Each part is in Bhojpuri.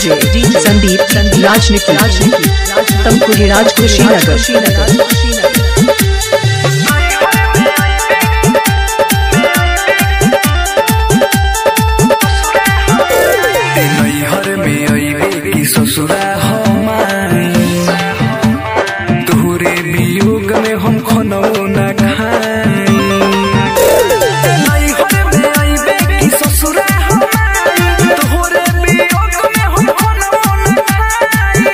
डीजे संदीप राजनिकी तमकुरी राज कुशीनगर। ससुरा हमारी तोहरे वियोग में हम खनो न खाई। में आईबे की ससुरा हमारी तोहरे वियोग में हम खनो न खाई।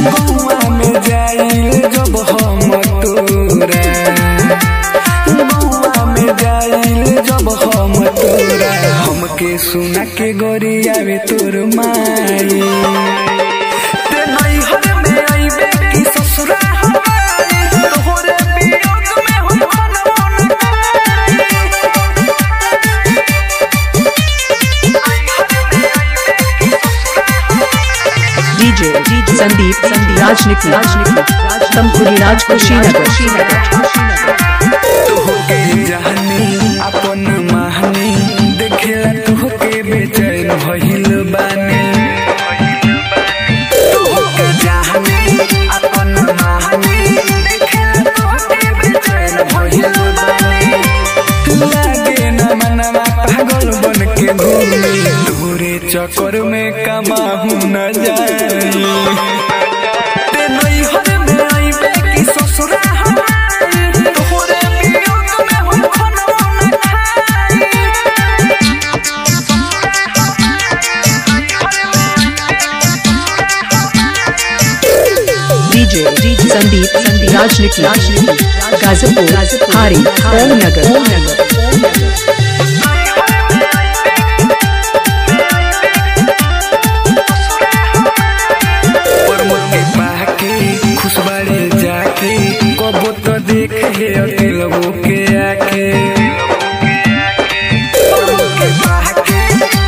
गौआ में जाइल जब हम तोरा, गौआ में जाइल जब हम तोरा, हमके सुना के गोरियावे तोर माई। ते नैहर में आईबे की ससुरा हमारी तोहरे वियोग में हम खनो न खाई। डीजे संदीप राजनिकी तमकुरी राज कुशीनगर। तोहके जहनी अपन महनी देखेला तोहके बेचैन भइल बानी। तोहके जहनी अपन महनी देखेला तोहके बेचैन भइल बानी। लागे न मनवा पागल बन के घूमी, तोहरे चक्कर में कमाहू न जाई। ते नैहर में आईबे की ससुरा हमारी तोहरे वियोग में हम खनो न खाई। डीजे संदीप राजनिकी गाजीपुर हारी ओम नगर। खुशबाड़े जाके कबो तो देखे अकेलबो के आके।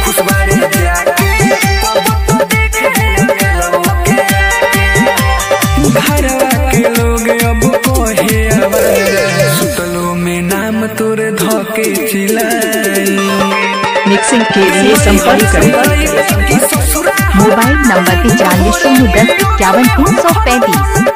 खुशबाड़े जाके कबो तो देखे अकेलबो के आके। घरवा के लोग अब कहे आवारा, सुतलो में नाम तोर धके चिल्लाई। मिक्सिंग के लिए संपर्क करें। Mobile number 95 10 51 335।